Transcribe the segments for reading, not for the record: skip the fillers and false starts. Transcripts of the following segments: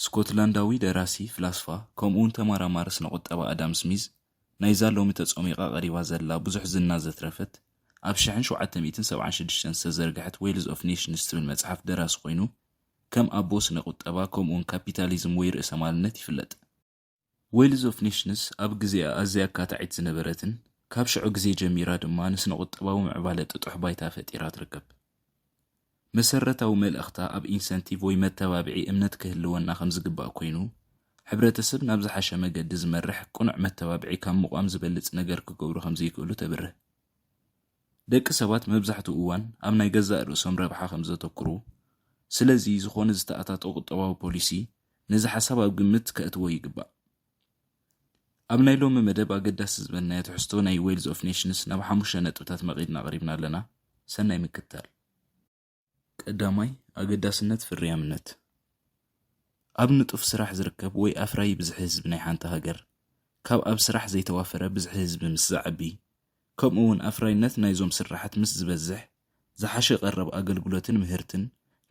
ስኮትላንዳዊ ደራሲ ፍላስፋ ከምኡውን ተመራማሪ ስነ ቁጠባ ኣዳም ስሚዝ ናይ ዛሎሚ ተጸሚቓ ቀሪባ ዘላ ብዙሕ ዝና ዘትረፈት ኣብ 1776 ዝተዘርግሐት ዌልዝ ኦፍ ኔሽንስ ትብል መጽሓፍ ደራሲ ኮይኑ ከም ኣቦ ስነ ቁጠባ ከምኡውን ካፒታሊዝም ወይ ርእሰ ማልነት ይፍለጥ። ዌልዝ ኦፍ ኔሽንስ ኣብ ግዜኣ ኣዝያ ኣካታዒት ዝነበረትን ካብ ሽዑ ግዜ ጀሚራ ድማ ንስነ ቁጠባዊ ምዕባለ ጥጡሕ ባይታ ፈጢራ ትርከብ። መሰረታዊ መልእኽታ ኣብ ኢንሰንቲቭ ወይ መተባብዒ እምነት ክህልወና ከም ዝግባእ ኮይኑ ሕብረተሰብ ናብ ዝሓሸ መገዲ ዝመርሕ ቁኑዕ መተባብዒ ካብ ምቋም ዝበልጽ ነገር ክገብሩ ከም ዘይክእሉ ተብርህ። ደቂ ሰባት መብዛሕትኡ እዋን ኣብ ናይ ገዛእ ርእሶም ረብሓ ከም ዘተኩሩ ስለዚ ዝኾነ ዝተኣታቶ ቁጠባዊ ፖሊሲ ነዚ ሓሳብ ኣብ ግምት ከእትዎ ይግባእ። ኣብ ናይ ሎሚ መደብ ኣገዳሲ ዝበልናዮ ትሕዝቶ ናይ ዌልዝ ኦፍ ኔሽንስ ናብ 5 ነጥብታት መቒድና ቀሪብና ኣለና። ሰናይ ምክትታል። ቀዳማይ ኣገዳስነት ፍርያምነት። ኣብ ንጡፍ ስራሕ ዝርከብ ወይ ኣፍራይ ብዝሒ ህዝቢ ናይ ሓንቲ ሃገር ካብ ኣብ ስራሕ ዘይተዋፈረ ብዝሒ ህዝቢ ምስ ዝዓቢ ከምኡውን ኣፍራይነት ናይዞም ስራሓት ምስ ዝበዝሕ ዝሓሸ ቀረብ ኣገልግሎትን ምህርትን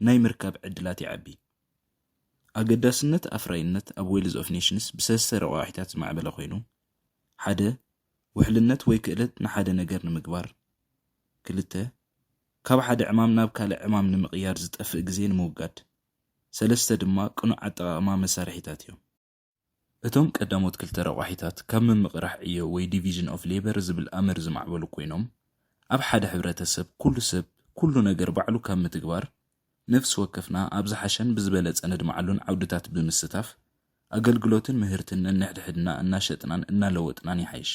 ናይ ምርካብ ዕድላት ይዓቢ። ኣገዳስነት ኣፍራይነት ኣብ ዌልዝ ኦፍ ኔሽንስ ብሰለስተ ረቑሒታት ዝማዕበለ ኮይኑ 1 ውሕልነት ወይ ክእለት ንሓደ ነገር ንምግባር፣ 2 ካብ ሓደ ዕማም ናብ ካልእ ዕማም ንምቕያር ዝጠፍእ ግዜ ንምውጋድ፣ 3 ድማ ቅኑዕ ኣጠቓቕማ መሳርሒታት እዮም። እቶም ቀዳሞት 2 ረቑሒታት ካብ ምምቕራሕ ዕዮ ወይ ዲቪዥን ኦፍ ሌበር ዝብል ኣመር ዝማዕበሉ ኮይኖም ኣብ ሓደ ሕብረተሰብ ኩሉ ሰብ ኩሉ ነገር ባዕሉ ካብ ምትግባር ነፍሲ ወከፍና ኣብ ዝሓሸን ብዝበለጸ ነድመዓሉን ዓውድታት ብምስታፍ ኣገልግሎትን ምህርትን ነንሕድሕድና እናሸጥናን እናለወጥናን ይሓይሽ።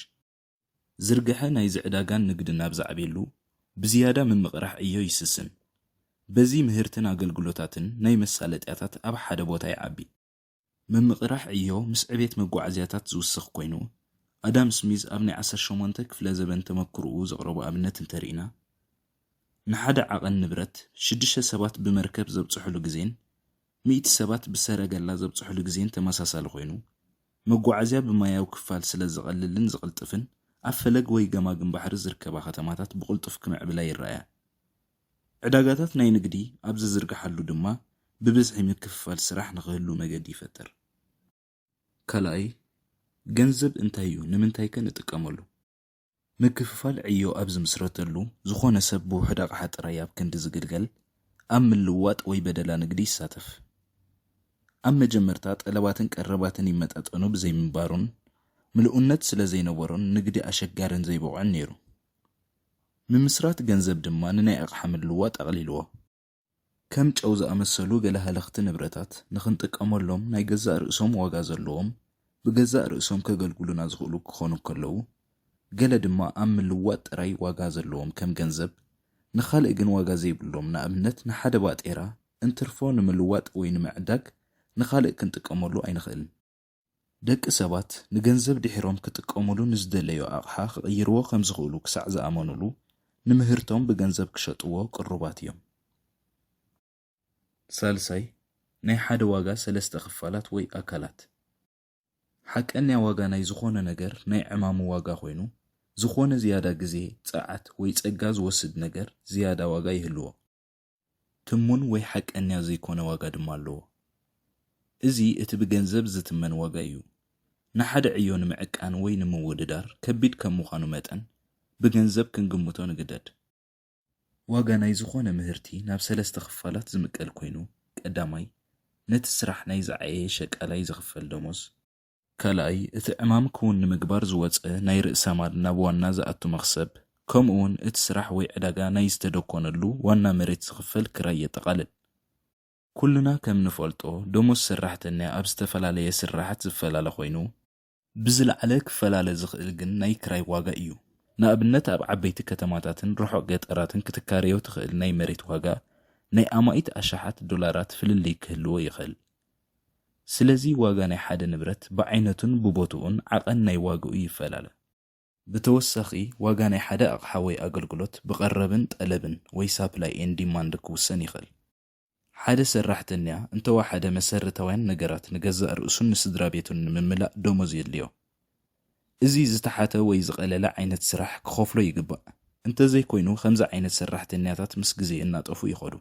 ዝርግሐ ናይ ዝዕዳጋን ንግድን ኣብ ዝዓብየሉ ብዝያዳ ምምቕራሕ ዕዮ ይስስን። በዚ ምህርትን ኣገልግሎታትን ናይ መሳለጥያታት ኣብ ሓደ ቦታ ይዓቢ። ምምቕራሕ ዕዮ ምስ ዕቤት መጓዓዝያታት ዝውስኽ ኮይኑ ኣዳም ስሚዝ ኣብ ናይ 18 ክፍለ ዘበን ተመክርኡ ዘቕረቡ ኣብነት እንተሪእና ንሓደ ዓቐን ንብረት 6 ሰባት ብመርከብ ዘብጽሕሉ ግዜን 100 ሰባት ብሰረገላ ዘብጽሕሉ ግዜን ተመሳሳሊ ኮይኑ መጓዓዝያ ብማያዊ ክፋል ስለ ዝቐልልን ዝቕልጥፍን ኣብ ፈለግ ወይ ገማግም ባሕሪ ዝርከባ ከተማታት ብቕልጡፍ ክምዕብላ ይረኣያ። ዕዳጋታት ናይ ንግዲ ኣብ ዝዝርግሓሉ ድማ ብብዝሒ ምክፍፋል ስራሕ ንኽህሉ መገዲ ይፈጥር። ካልኣይ ገንዘብ እንታይ እዩ? ንምንታይ ከ ንጥቀመሉ? ምክፍፋል ዕዮ ኣብ ዝምስረተሉ ዝኾነ ሰብ ብውሕድ ኣቕሓ ጥራይ ኣብ ክንዲ ዝግልገል ኣብ ምልውዋጥ ወይ በደላ ንግዲ ይሳተፍ። ኣብ መጀመርታ ጠለባትን ቀረባትን ይመጣጠኑ ብዘይምንባሩን ምልኡነት ስለ ዘይነበሮን ንግዲ ኣሸጋርን ዘይበቕዖን ነይሩ። ምምስራት ገንዘብ ድማ ንናይ ኣቕሓ ምልውዋጥ ኣቕሊልዎ። ከም ጨው ዝኣመሰሉ ገለ ሃለኽቲ ንብረታት ንኽንጥቀመሎም ናይ ገዛእ ርእሶም ዋጋ ዘለዎም ብገዛእ ርእሶም ከገልግሉና ዝኽእሉ ክኾኑ ከለዉ ገለ ድማ ኣብ ምልውዋጥ ጥራይ ዋጋ ዘለዎም ከም ገንዘብ ንኻልእ ግን ዋጋ ዘይብሎም ንኣብነት ንሓደ ባጤራ እንትርፎ ንምልዋጥ ወይ ንምዕዳግ ንኻልእ ክንጥቀመሉ ኣይንኽእልን። ደቂ ሰባት ንገንዘብ ድሒሮም ክጥቀመሉ ንዝደለዮ ኣቕሓ ክቕይርዎ ከም ዝኽእሉ ክሳዕ ዝኣመኑሉ ንምህርቶም ብገንዘብ ክሸጥዎ ቅሩባት እዮም። ሳልሳይ ናይ ሓደ ዋጋ 3 ክፋላት ወይ ኣካላት። ሓቀኛ ዋጋ ናይ ዝኾነ ነገር ናይ ዕማሙ ዋጋ ኮይኑ ዝኾነ ዝያዳ ግዜ ጸዓት ወይ ጸጋ ዝወስድ ነገር ዝያዳ ዋጋ ይህልዎ። ትሙን ወይ ሓቀኛ ዘይኮነ ዋጋ ድማ ኣለዎ። እዚ እቲ ብገንዘብ ዝትመን ዋጋ እዩ። ንሓደ ዕዮ ንምዕቃን ወይ ንምውድዳር ከቢድ ከም ምዃኑ መጠን ብገንዘብ ክንግምቶ ንግደድ። ዋጋ ናይ ዝኾነ ምህርቲ ናብ 3 ክፋላት ዝምቀል ኮይኑ ቀዳማይ ነቲ ስራሕ ናይ ዝዓየየ ሸቃላይ ዝኽፈል ደሞዝ፣ ካልኣይ እቲ ዕማም ክውን ንምግባር ዝወፀ ናይ ርእሰ ማል ናብ ዋና ዝኣቱ መኽሰብ፣ ከምኡውን እቲ ስራሕ ወይ ዕዳጋ ናይ ዝተደኮነሉ ዋና መሬት ዝኽፈል ክራይ የጠቓልል። ኩልና ከም ንፈልጦ ደሞዝ ሰራሕተኛ ኣብ ዝተፈላለየ ስራሓት ዝፈላለ ኮይኑ ብዝለዓለ ክፈላለ ዝኽእል ግን ናይ ክራይ ዋጋ እዩ። ንኣብነት ኣብ ዓበይቲ ከተማታትን ርሑቕ ገጠራትን ክትካረዮ ትኽእል ናይ መሬት ዋጋ ናይ ኣማኢት ኣሽሓት ዶላራት ፍልልይ ክህልዎ ይኽእል። ስለዚ ዋጋ ናይ ሓደ ንብረት ብዓይነቱን ብቦትኡን ዓቐን ናይ ዋግኡ ይፈላለ። ብተወሳኺ ዋጋ ናይ ሓደ ኣቕሓ ወይ ኣገልግሎት ብቐረብን ጠለብን ወይ ሳፕላይ ኤንድ ዲማንድ ክውሰን ይኽእል። ሓደ ሰራሕተኛ እንተወሓደ መሰረታውያን ነገራት ንገዛእ ርእሱን ንስድራ ቤቱን ንምምላእ ደሞዝ የድልዮ። እዚ ዝተሓተ ወይ ዝቐለለ ዓይነት ስራሕ ክኸፍሎ ይግባእ። እንተዘይኮይኑ ከምዚ ዓይነት ሰራሕተኛታት ምስ ግዜ እናጠፉ ይኸዱ።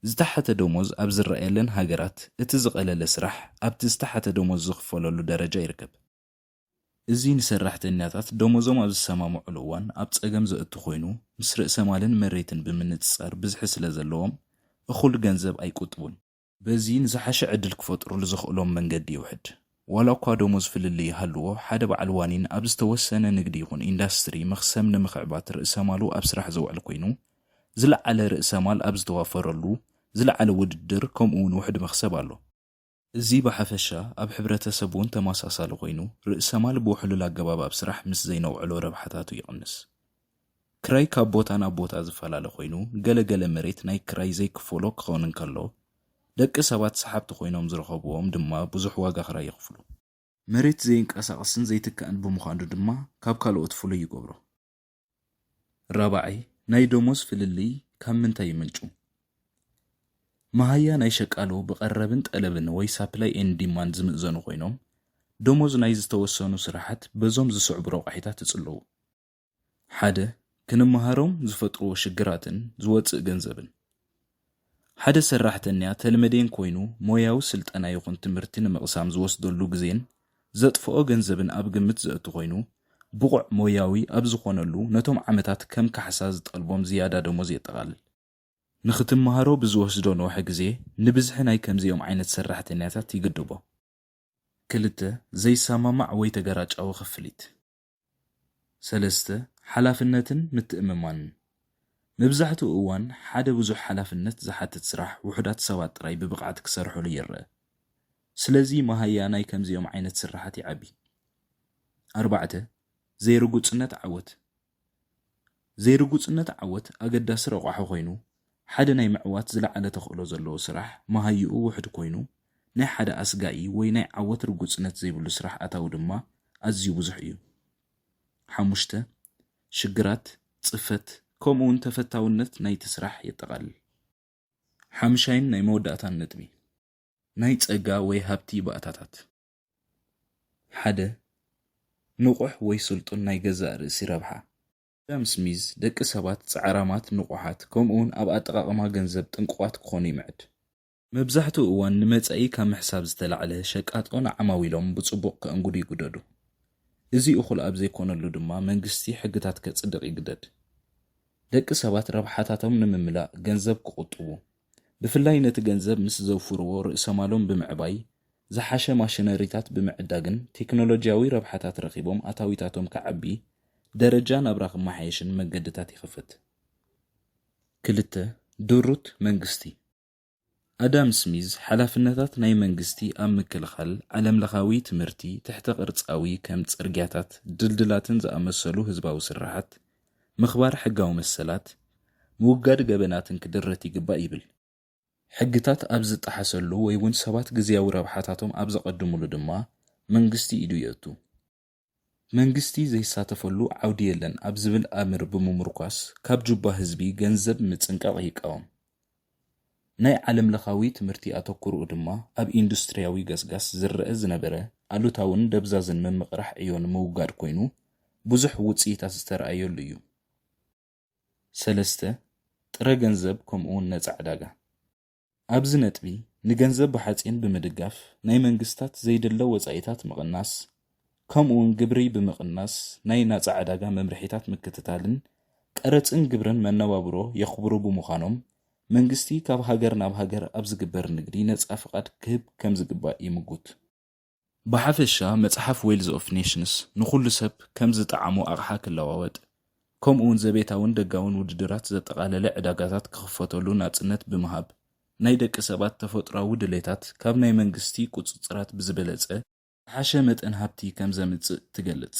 ዝተሓተ ደሞዝ ኣብ ዝረኣየለን ሃገራት እቲ ዝቐለለ ስራሕ ኣብቲ ዝተሓተ ደሞዝ ዝኽፈለሉ ደረጃ ይርከብ። እዚ ንሰራሕተኛታት ደሞዞም ኣብ ዝሰማምዑሉ እዋን ኣብ ፀገም ዘእቱ ኮይኑ ምስ ርእሰ ማልን መሬትን ብምንፅፃር ብዝሒ ስለ ዘለዎም እኹል ገንዘብ ኣይቁጥቡን። በዚ ንዝሓሸ ዕድል ክፈጥሩሉ ዝኽእሎም መንገዲ ይውሕድ። ዋላ እኳ ደሞዝ ፍልሊ ይሃልዎ ሓደ በዓል ዋኒን ኣብ ዝተወሰነ ንግዲ ይኹን ኢንዳስትሪ መኽሰም ንምኽዕባት ርእሰ ማሉ ኣብ ስራሕ ዝውዕል ኮይኑ ዝለዓለ ርእሰ ማል ኣብ ዝተዋፈረሉ ዝለዓለ ውድድር ከምኡውን ውሕድ መኽሰብ ኣሎ። እዚ ብሓፈሻ ኣብ ሕብረተሰብ እውን ተመሳሳሊ ኮይኑ ርእሰ ማል ብውሕሉል ኣገባብ ኣብ ስራሕ ምስ ዘይነውዕሎ ረብሓታቱ ይቕንስ። ክራይ ካብ ቦታ ናብ ቦታ ዝፈላለ ኮይኑ ገለገለ መሬት ናይ ክራይ ዘይክፈሎ ክኸውን እንከሎ ደቂ ሰባት ሰሓብቲ ኮይኖም ዝረኸብዎም ድማ ብዙሕ ዋጋ ክራይ ይኽፍሉ። መሬት ዘይንቀሳቐስን ዘይትከአን ብምዃኑ ድማ ካብ ካልኦት ፍሉይ ይገብሮ። ራብዓይ ናይ ደሞዝ ፍልሊ ካብ ምንታይ ይምንጩ? መሃያ ናይ ሸቃሎ ብቐረብን ጠለብን ወይ ሳፕላይ ኤንድ ዲማንድ ዝምእዘኑ ኮይኖም ደሞዝ ናይ ዝተወሰኑ ስራሓት በዞም ዝስዕቡ ረቑሒታት ይጽልዉ። ሓደ ክንመሃሮም ዝፈጥርዎ ሽግራትን ዝወፅእ ገንዘብን። ሓደ ሰራሕተኛ ተልመደን ኮይኑ ሞያዊ ስልጠና ይኹን ትምህርቲ ንምቕሳም ዝወስደሉ ግዜን ዘጥፍኦ ገንዘብን ኣብ ግምት ዘእቱ ኮይኑ ብቑዕ ሞያዊ ኣብ ዝኾነሉ ነቶም ዓመታት ከም ካሕሳ ዝጠልቦም ዝያዳ ደሞዝ የጠቓልል። ንኽትመሃሮ ብዝወስዶ ነውሐ ግዜ ንብዝሒ ናይ ከምዚኦም ዓይነት ሰራሕተኛታት ይግድቦ። 2 ዘይሰማማዕ ወይ ተገራጫዊ ክፍሊት። 3 ሓላፍነትን ምትእምማንን። መብዛሕትኡ እዋን ሓደ ብዙሕ ሓላፍነት ዝሓትት ስራሕ ውሑዳት ሰባት ጥራይ ብብቕዓት ክሰርሑሉ ይርአ። ስለዚ መሃያ ናይ ከምዚኦም ዓይነት ስራሓት ይዓቢ። 4 ዘይርጉፅነት ዓወት። ዘይርጉፅነት ዓወት ኣገዳሲ ረቑሖ ኮይኑ ሓደ ናይ ምዕዋት ዝለዓለ ተኽእሎ ዘለዎ ስራሕ መሃይኡ ውሕድ ኮይኑ ናይ ሓደ ኣስጋኢ ወይ ናይ ዓወት ርጉፅነት ዘይብሉ ስራሕ ኣታዊ ድማ ኣዝዩ ብዙሕ እዩ። 5 ሽግራት፣ ጽፈት ከምኡውን ተፈታውነት ናይቲ ስራሕ የጠቓልል። 5 ናይ መወዳእታን ነጥቢ ናይ ፀጋ ወይ ሃብቲ ባእታታት። 1 ንቑሕ ወይ ስልጡን ናይ ገዛእ ርእሲ ረብሓ። ኣዳም ስሚዝ ደቂ ሰባት ፃዕራማት ንቑሓት ከምኡውን ኣብ ኣጠቓቕማ ገንዘብ ጥንቁቓት ክኾኑ ይምዕድ። መብዛሕትኡ እዋን ንመጻኢ ካብ ምሕሳብ ዝተላዕለ ሸቃጦን ዓማዊሎም ብጽቡቕ ከእንጉዱ ይግደዱ። እዚ እኹል ኣብ ዘይኮነሉ ድማ መንግስቲ ሕግታት ከጽድቕ ይግደድ። ደቂ ሰባት ረብሓታቶም ንምምላእ ገንዘብ ክቁጥቡ ብፍላይ ነቲ ገንዘብ ምስ ዘውፍርዎ ርእሰ ማሎም ብምዕባይ ዝሓሸ ማሽነሪታት ብምዕዳግን ቴክኖሎጂያዊ ረብሓታት ረኺቦም ኣታዊታቶም ከዓቢ ደረጃ ናብራ ክመሓየሽን መገድታት ይኽፈት። 2 ድሩት መንግስቲ። ኣዳም ስሚዝ ሓላፍነታት ናይ መንግስቲ ኣብ ምክልኻል ዓለምለኻዊ ትምህርቲ ትሕተ ቅርጻዊ ከም ጽርግያታት ድልድላትን ዝኣመሰሉ ህዝባዊ ስራሓት ምኽባር ሕጋዊ መሰላት ምውጋድ ገበናትን ክድረት ይግባእ ይብል። ሕግታት ኣብ ዝጠሓሰሉ ወይ እውን ሰባት ግዝያዊ ረብሓታቶም ኣብ ዘቐድሙሉ ድማ መንግስቲ ኢዱ የእቱ። መንግስቲ ዘይሳተፈሉ ዓውዲ የለን ኣብ ዝብል ኣምር ብምምርኳስ ካብ ጁባ ህዝቢ ገንዘብ ምጽንቃቕ ይቃወም። ናይ ዓለምለኻዊ ትምህርቲ ኣተኩርኡ ድማ ኣብ ኢንዱስትርያዊ ገስጋስ ዝረአ ዝነበረ ኣሉታውን ደብዛዝን መምቕራሕ ዕዮ ንምውጋድ ኮይኑ ብዙሕ ውፅኢታት ዝተረኣየሉ እዩ። 3 ጥረ ገንዘብ ከምኡውን ነፃ ዕዳጋ። ኣብዚ ነጥቢ ንገንዘብ ብሓፂን ብምድጋፍ ናይ መንግስታት ዘይደለ ወፃኢታት ምቕናስ ከምኡውን ግብሪ ብምቕናስ ናይ ነፃ ዕዳጋ መምርሒታት ምክትታልን ቀረፅን ግብርን መነባብሮ የኽብሩ ብምዃኖም መንግስቲ ካብ ሃገር ናብ ሃገር ኣብ ዝግበር ንግዲ ነፃ ፍቓድ ክህብ ከም ዝግባእ ይምጉት። ብሓፈሻ መጽሓፍ ዌልዝ ኦፍ ኔሽንስ ንኹሉ ሰብ ከም ዝጠዓሞ ኣቕሓ ክለዋወጥ ከምኡውን ዘቤታውን ደጋውን ውድድራት ዘጠቓለለ ዕዳጋታት ክኽፈተሉ ናጽነት ብምሃብ ናይ ደቂ ሰባት ተፈጥሯዊ ድሌታት ካብ ናይ መንግስቲ ቁፅፅራት ብዝበለፀ ዝሓሸ መጠን ሃብቲ ከም ዘምጽእ ትገልጽ።